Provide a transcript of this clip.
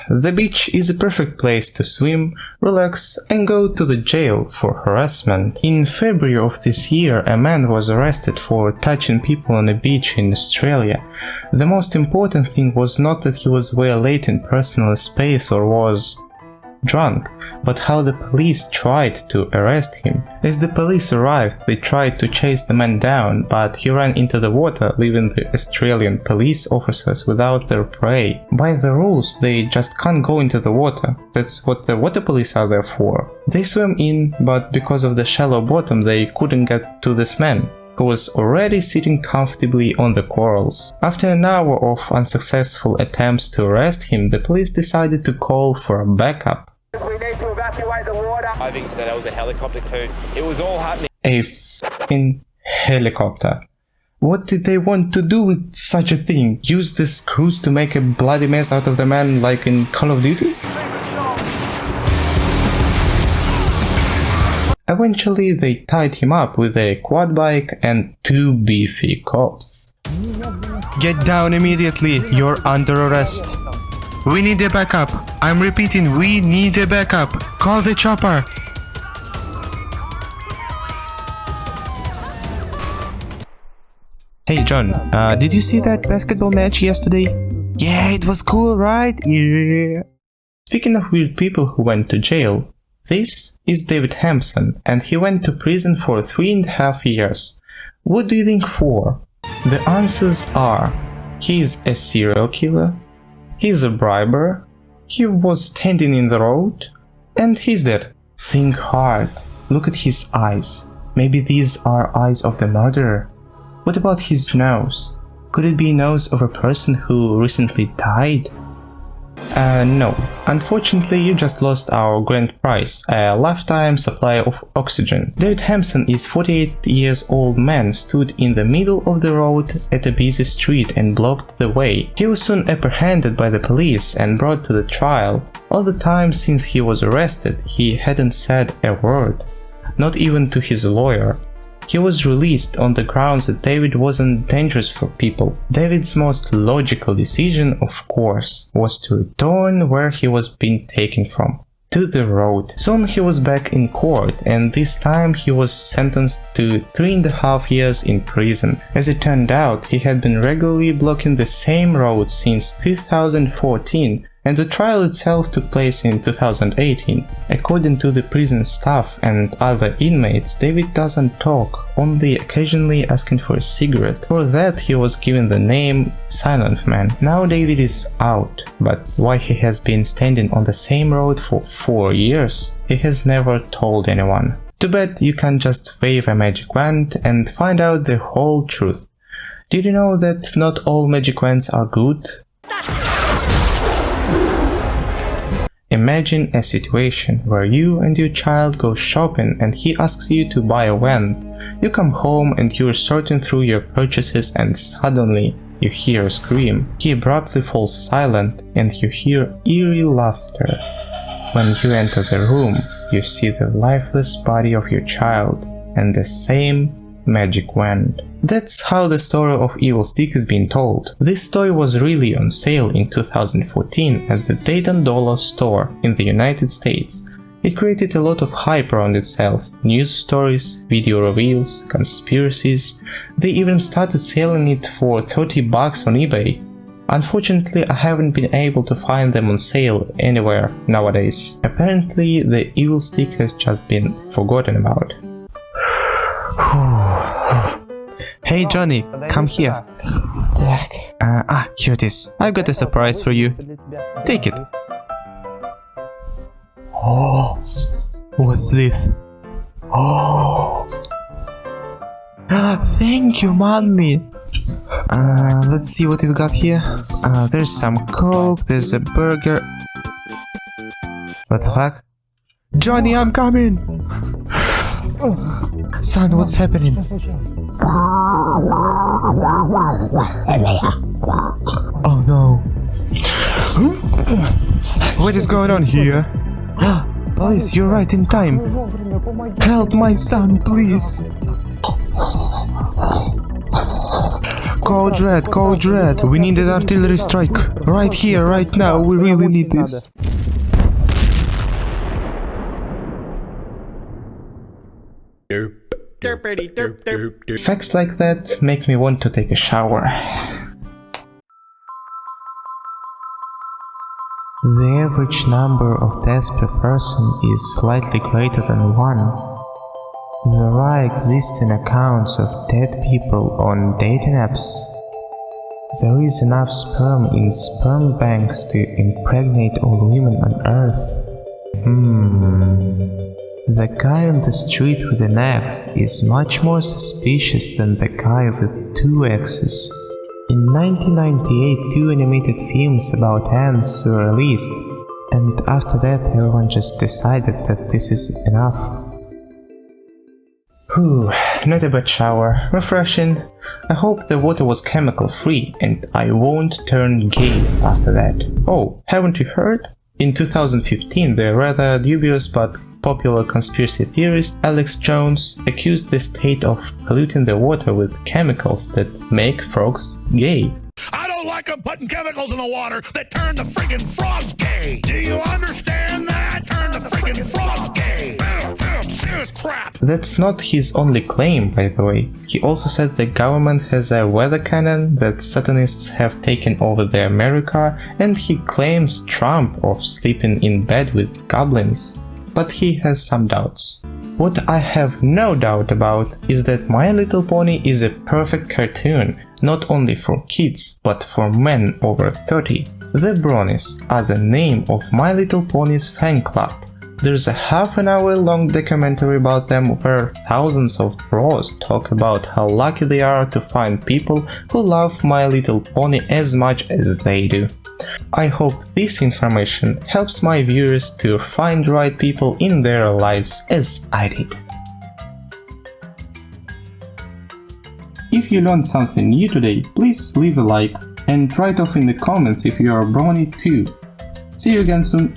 the beach is a perfect place to swim, relax and go to the jail for harassment. In February of this year, a man was arrested for touching people on a beach in Australia. The most important thing was not that he was violating personal space or was drunk, but how the police tried to arrest him. As the police arrived, they tried to chase the man down, but he ran into the water, leaving the Australian police officers without their prey. By the rules, they just can't go into the water. That's what the water police are there for. They swam in, but because of the shallow bottom, they couldn't get to this man, who was already sitting comfortably on the corals. After an hour of unsuccessful attempts to arrest him, the police decided to call for a backup. We need to evacuate the water. I think that was a helicopter too. It was all happening. A f***ing helicopter. What did they want to do with such a thing? Use this cruise to make a bloody mess out of the man like in Call of Duty? Eventually they tied him up with a quad bike and 2 beefy cops. Get down immediately, you're under arrest. We need a backup. I'm repeating, we need a backup. Call the chopper. Hey John, did you see that basketball match yesterday? Yeah, it was cool, right? Yeah. Speaking of weird people who went to jail, this is David Hampson, and he went to prison for 3.5 years. What do you think for? The answers are: he's a serial killer, he's a briber, he was standing in the road, and he's dead. Think hard. Look at his eyes. Maybe these are eyes of the murderer. What about his nose? Could it be a nose of a person who recently died? No. Unfortunately, you just lost our grand prize, a lifetime supply of oxygen. David Hampson is 48 years old man, stood in the middle of the road at a busy street and blocked the way. He was soon apprehended by the police and brought to the trial. All the time since he was arrested, he hadn't said a word, not even to his lawyer. He was released on the grounds that David wasn't dangerous for people. David's most logical decision, of course, was to return where he was being taken from, to the road. Soon he was back in court, and this time he was sentenced to 3.5 years in prison. As it turned out, he had been regularly blocking the same road since 2014, and the trial itself took place in 2018. According to the prison staff and other inmates, David doesn't talk, only occasionally asking for a cigarette. For that he was given the name Silent Man. Now David is out, but why he has been standing on the same road for 4 years, he has never told anyone. Too bad you can't just wave a magic wand and find out the whole truth. Did you know that not all magic wands are good? Imagine a situation where you and your child go shopping and he asks you to buy a wand. You come home and you're sorting through your purchases and suddenly you hear a scream. He abruptly falls silent and you hear eerie laughter. When you enter the room, you see the lifeless body of your child and the same magic wand. That's how the story of Evil Stick is being told. This toy was really on sale in 2014 at the Dayton Dollar store in the United States. It created a lot of hype around itself, news stories, video reveals, conspiracies. They even started selling it for $30 on eBay. Unfortunately, I haven't been able to find them on sale anywhere nowadays. Apparently, the Evil Stick has just been forgotten about. Hey Johnny, come here. Here it is. I've got a surprise for you. Take it. Oh, what's this? Oh, thank you, mommy. Let's see what we've got here. There's some Coke, there's a burger. What the fuck? Johnny, I'm coming! Son, what's happening? Oh no. What is going on here? Police, you're right in time. Help my son, please. Code Red, we need an artillery strike. Right here, right now, we really need this. Facts like that make me want to take a shower. The average number of deaths per person is slightly greater than 1. There are existing accounts of dead people on dating apps. There is enough sperm in sperm banks to impregnate all women on Earth. The guy on the street with an axe is much more suspicious than the guy with 2 axes. In 1998, 2 animated films about ants were released, and after that everyone just decided that this is enough. Whew, not a bad shower, refreshing. I hope the water was chemical free and I won't turn gay after that. Oh, haven't you heard? In 2015, the rather dubious but popular conspiracy theorist Alex Jones accused the state of polluting the water with chemicals that make frogs gay. I don't like them putting chemicals in the water that turn the friggin' frogs gay. Do you understand that? Turn the friggin' frogs gay. Serious crap. That's not his only claim, by the way. He also said the government has a weather cannon, that Satanists have taken over the America, and he claims Trump of sleeping in bed with goblins. But he has some doubts. What I have no doubt about is that My Little Pony is a perfect cartoon, not only for kids, but for men over 30. The Bronies are the name of My Little Pony's fan club. There's a half-an-hour-long documentary about them where thousands of bros talk about how lucky they are to find people who love My Little Pony as much as they do. I hope this information helps my viewers to find the right people in their lives as I did. If you learned something new today, please leave a like and write off in the comments if you are a brony too. See you again soon.